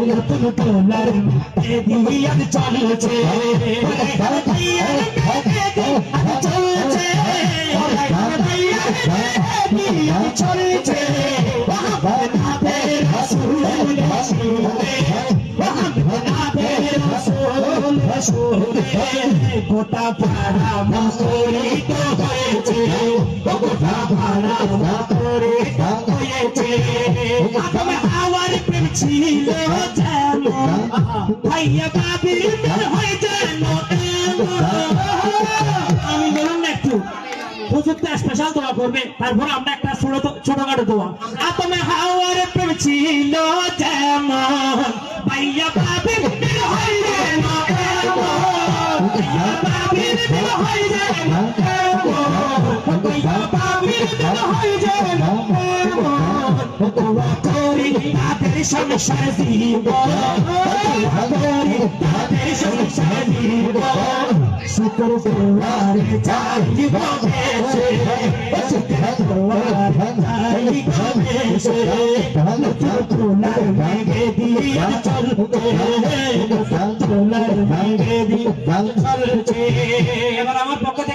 নতুন তোলার দিয়া চলছে চলছে গোটা পাড়া মুখরিত হয়েছে গোটা পাড়া মুখরিত হয়েছে আমার প্রেম ছিল যেমন ভাইয়া বাবির প্রেম হয় যেন আমি বলুন না একটু হুজুরটা স্পেশাল দোয়া করবে তারপর আমরা একটা ছোটখাটো দোয়া আতমে হাওয়ার প্রেম ছিল যেমন ভাইয়া বাবির প্রেম হয় যেন ভাইয়া বাবির প্রেম হয় যেন ভাইয়া বাবির প্রেম হয় যেন দোয়া করি তাদের সংসার জীবন তাদের সংসার জীবন শুকর দুয়ারে চাই গমেছে শুকর দুয়ারে চাই গমেছে তোলার ভেঙে দিয়া চলছে তোলার ভেঙে দিয়া চলছে এবার আমার পক্ষ থেকে